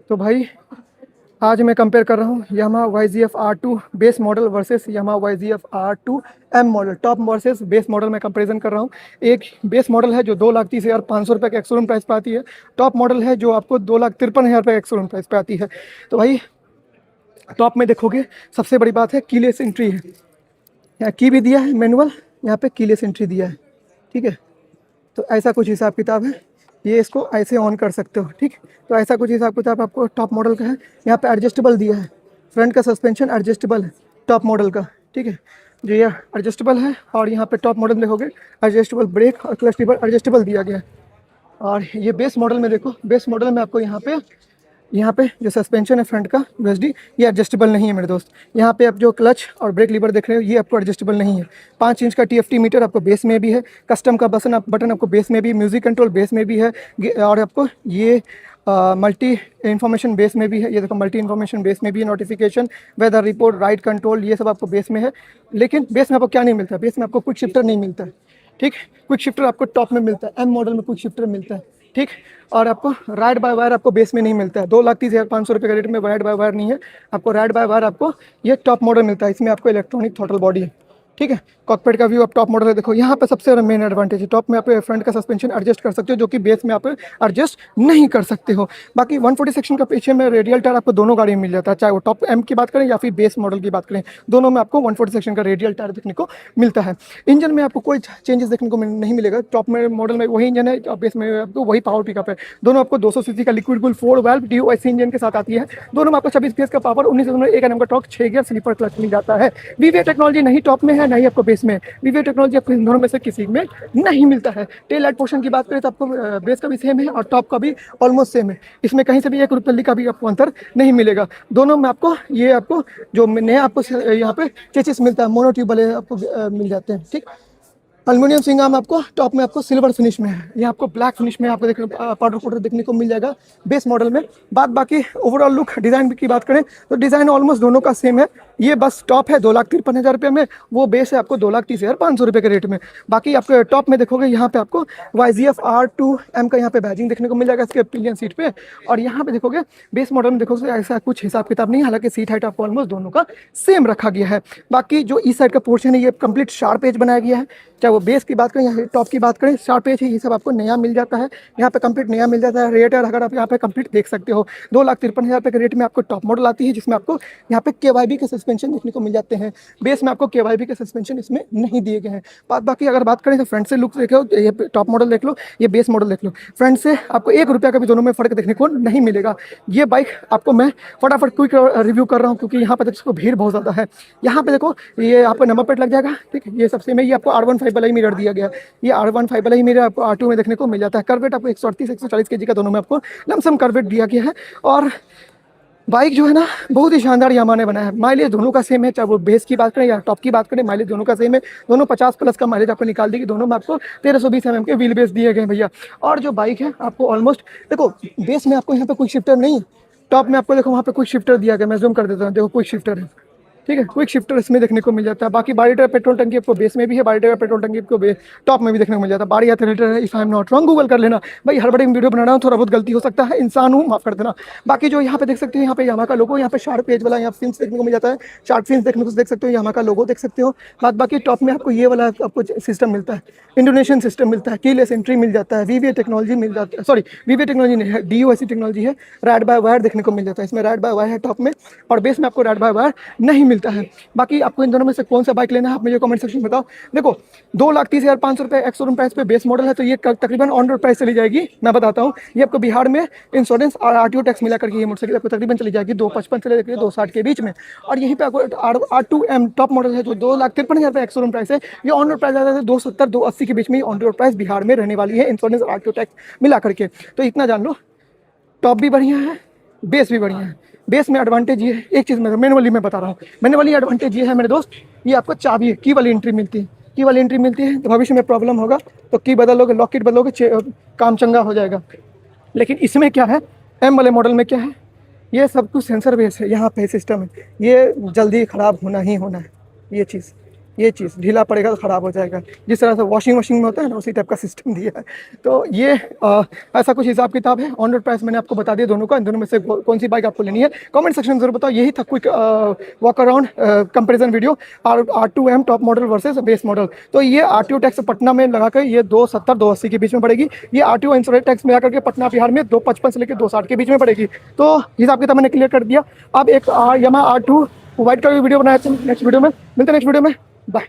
तो भाई आज मैं कंपेयर कर रहा हूँ Yamaha YZF R2 base model versus Yamaha YZF R2 M model top versus base model में कंपैरिजन कर रहा हूँ। एक बेस मॉडल है जो 2,30,500 रुपये का एक्स-शोरूम प्राइस पे आती है। टॉप मॉडल है जो आपको 2,53,000 रुपये एक्स-शोरूम प्राइस पे आती है। तो भाई टॉप में देखोगे सबसे बड़ी बात है कीलेस एंट्री है। यहाँ की भी दिया है मैनुअल, यहाँ पे कीलेस एंट्री दिया है। ठीक है, तो ऐसा कुछ हिसाब किताब है। ये इसको ऐसे ऑन कर सकते हो। ठीक, तो ऐसा कुछ हिसाब किताब आपको टॉप मॉडल का है। यहाँ पे एडजस्टेबल दिया है, फ्रंट का सस्पेंशन एडजस्टेबल है टॉप मॉडल का। ठीक है, जो ये एडजस्टेबल है। और यहाँ पे टॉप मॉडल देखोगे एडजस्टेबल ब्रेक और क्लच लीवर एडजस्टेबल दिया गया है। और ये बेस मॉडल में देखो, बेस मॉडल में आपको यहाँ पे जो सस्पेंशन है फ्रंट का यूएसडी, ये एडजस्टेबल नहीं है मेरे दोस्त। यहाँ पे आप जो क्लच और ब्रेक लीवर देख रहे हो ये आपको एडजस्टेबल नहीं है। 5 इंच का TFT मीटर आपको बेस में भी है, कस्टम का बटन आपको बेस में भी, म्यूजिक कंट्रोल बेस में भी है, और आपको ये मल्टी इन्फॉर्मेशन बेस में भी है। ये देखो मल्टी इन्फॉर्मेशन बेस में भी है, notification, weather report, ride control, ये सब आपको बेस में है। लेकिन बेस में आपको क्या नहीं मिलता है, बेस में आपको क्विक शिफ्टर नहीं मिलता है। ठीक, क्विक शिफ्टर आपको टॉप में मिलता है, M मॉडल में क्विक शिफ्टर मिलता है। ठीक, और आपको राइड बाय वायर आपको बेस में नहीं मिलता है। 2,30,500 रुपये के रेट में राइड बाय वायर नहीं है आपको। राइड बाय वायर आपको ये टॉप मॉडल मिलता है, इसमें आपको इलेक्ट्रॉनिक थ्रॉटल बॉडी है। ठीक है, कॉकपिट का व्यू आप टॉप मॉडल है। देखो यहाँ पे सबसे मेन एडवांटेज है, टॉप में आप फ्रंट का सस्पेंशन एडजस्ट कर सकते हो, जो कि बेस में आप एडजस्ट नहीं कर सकते हो। बाकी 140 सेक्शन का पीछे में रेडियल टायर आपको दोनों गाड़ी में मिल जाता है, चाहे वो टॉप M की बात करें या फिर बेस मॉडल की बात करें, दोनों में आपको 140 सेक्शन का रेडियल टायर देखने को मिलता है। इंजन में आपको कोई चेंजेस देखने को नहीं मिलेगा। टॉप में मॉडल में वही इंजन है और बेस में आपको वही पावर पिकअप है। दोनों आपको 200 सीसी का liquid cooled 4 valve DOHC engine के साथ आती है। दोनों में आपको 26 PS का पावर, 19.1 Nm का टॉर्क, 6 गियर स्लीपर क्लच मिल जाता है। VVA टेक्नोलॉजी नहीं टॉप में है, नहीं आपको बेस में। VVA टेक्नोलॉजी आपको इन दोनों में से किसी में नहीं मिलता है। टेल लाइट पोर्शन की बात करें तो आपको बेस का भी सेम है और टॉप का भी ऑलमोस्ट सेम है। इसमें कहीं से भी 1 रुपये का भी आपको अंतर नहीं मिलेगा। दोनों में आपको जो नया आपको यहाँ पे चेसिस मिलता है, मोनो वाले आपको मिल जाते हैं। ठीक, एल्युमिनियम सिंगाम आपको टॉप में आपको सिल्वर फिनिश में है, ये आपको ब्लैक फिनिश में आपको पाउडर देखने को मिल जाएगा बेस मॉडल में। बाकी ओवरऑल लुक डिज़ाइन की बात करें तो डिज़ाइन ऑलमोस्ट दोनों का सेम है। ये बस टॉप है 2,53,000 रुपये में, वो बेस है आपको 2,30,500 रुपये के रेट में। बाकी आपको टॉप में देखोगे यहाँ पे आपको YZF R2 M का यहाँ पे बैजिंग देखने को मिल जाएगा इसके पिलियन सीट पे। और यहाँ पे देखोगे बेस मॉडल में देखोगे ऐसा कुछ हिसाब किताब नहीं, हालांकि सीट हाइट आपको ऑलमोस्ट दोनों का सेम रखा गया है। बाकी जो इस साइड का पोर्शन है ये कंप्लीट शार्प एज बनाया गया है, चाहे वो बेस की बात करें या टॉप की बात करें, शार्प एज है, ये सब आपको नया मिल जाता है। यहाँ पे कंप्लीट नया मिल जाता है। रेट अगर आप यहाँ पे कंप्लीट देख सकते हो 2,53,000 रुपये के रेट में आपको टॉप मॉडल आती है, जिसमें आपको यहाँ पे KYB के सस्पेंशन देखने को मिल जाते हैं। बेस में आपको KYB के सस्पेंशन इसमें नहीं दिए गए हैं। बाकी अगर बात करें तो फ्रंट से लुक देखो, ये टॉप मॉडल देख लो, ये बेस मॉडल देख लो, फ्रंट से आपको 1 रुपया का भी दोनों में फर्क देखने को नहीं मिलेगा। ये बाइक आपको मैं फटाफट क्विक रिव्यू कर रहा हूँ क्योंकि यहाँ पे देखो भीड़ बहुत ज़्यादा है। यहाँ पे देखो ये आपको नंबर प्लेट लग जाएगा। ठीक है, ये सबसे में ये आपको R15 वाला ही मिरर दिया गया, ये R15 वाला ही मिरर आपको R2 में देखने को मिल जाता है। करवेट आपको 138-140 kg का दोनों में आपको लमसम करवेट दिया गया है। और बाइक जो है ना बहुत ही शानदार यामाहा ने बनाया है। माइलेज दोनों का सेम है, चाहे वो बेस की बात करें या टॉप की बात करें, माइलेज दोनों का सेम है। दोनों 50+ का माइलेज आपको निकाल देगी। दोनों में आपको 1320 mm के व्हील बेस दिए गए भैया। और जो बाइक है आपको ऑलमोस्ट देखो बेस में आपको यहाँ पे कोई शिफ्टर नहीं, टॉप में आपको देखो वहाँ पे कोई शिफ्टर दिया गया, मैं जूम कर देता हूँ, देखो कोई शिफ्टर है। ठीक है, क्विक शिफ्टर इसमें देखने को मिल जाता है। बाकी 12 लीटर पेट्रोल टंकी आपको बेस में भी है, 12 लीटर पेट्रोल टंकी आपको टॉप में भी देखने को मिल जाता है। 12 या 13 लीटर है, if I am not wrong, Google कर लेना भाई, हर बड़े वीडियो बना रहा हूँ, थोड़ा बहुत गलती हो सकता है, इंसान हूँ, माफ कर देना। बाकी जो यहाँ पे देख सकते हो, यहाँ पे यामाहा का लोगो, यहाँ पे शार्प पेज वाला यहाँ फिन्स देखने को मिल जाता है, शार्प फिन्स देखने को देख सकते हो, यामाहा का लोगो देख सकते हो। बाकी टॉप में आपको ये वाला आपको सिस्टम मिलता है, इंडोनेशियन सिस्टम मिलता है, कीलेस एंट्री मिल जाता है, VVA टेक्नोलॉजी मिल जाता है, सॉरी VVA टेक्नोलॉजी नहीं है, DOHC टेक्नोलॉजी है। राइड बाय वायर देखने को मिल जाता है, इसमें राइड बाय वायर है टॉप में, और बेस में आपको राइड बाय वायर नहीं मिलता है। बाकी आपको इन दोनों में से कौन सा बाइक लेना है आप मुझे कमेंट सेक्शन में बताओ। देखो 2,30,500 रुपये एक्स-शोरूम प्राइस पे बेस मॉडल है, तो ये तकरीबन ऑन रोड प्राइस चली जाएगी। मैं बताता हूँ, ये आपको बिहार में इंश्योरेंस और RTO टैक्स मिला करके ये मोटरसाइकिल आपको तकरीबन चली जाएगी 255 से लेकर 260 के बीच में। और यहीं पे आपको R2M टॉप मॉडल है जो 2,53,000 रुपये एक्स-शोरूम प्राइस है। ये ऑन रोड प्राइस आता है 270-280 के बीच में ऑन रोड प्राइस बिहार में रहने वाली है, इंश्योरेंस और RTO टैक्स मिला करके। तो इतना जान लो, टॉप भी बढ़िया है, बेस भी बढ़िया है। बेस में एडवांटेज ये है, एक चीज़ मैनुअली मैं बता रहा हूँ, मैनुअली एडवांटेज ये है मेरे दोस्त, ये आपको चाबी की वाली एंट्री मिलती है, की वाली एंट्री मिलती है। तो भविष्य में प्रॉब्लम होगा तो की बदलोगे, लॉकेट बदलोगे, काम चंगा हो जाएगा। लेकिन इसमें क्या है, M वाले मॉडल में क्या है, ये सब कुछ सेंसर बेस है, यहाँ पे सिस्टम है, ये जल्दी ख़राब होना ही होना है ये चीज़। ये चीज़ ढीला पड़ेगा तो ख़राब हो जाएगा। जिस तरह से वॉशिंग मशीन में होता है ना, उसी टाइप का सिस्टम दिया है। तो ये ऐसा कुछ हिसाब किताब है। ऑन रोड प्राइस मैंने आपको बता दिया दोनों का। इन दोनों में से कौन सी बाइक आपको लेनी है कमेंट सेक्शन में ज़रूर बताओ। यही था quick walk around comparison video R2M top model versus base model. तो ये RTO टैक्स पटना में लगा कर ये 270-280 के बीच में पड़ेगी। ये RTO इंश्योरेंस टैक्स में आकर के पटना बिहार में 255 से लेकर 260 के बीच में पड़ेगी। तो हिसाब किताब मैंने क्लियर कर दिया। अब एक Yamaha R2 व्हाइट कलर की वीडियो बनाया। नेक्स्ट वीडियो में मिलते हैं, नेक्स्ट वीडियो में बाय।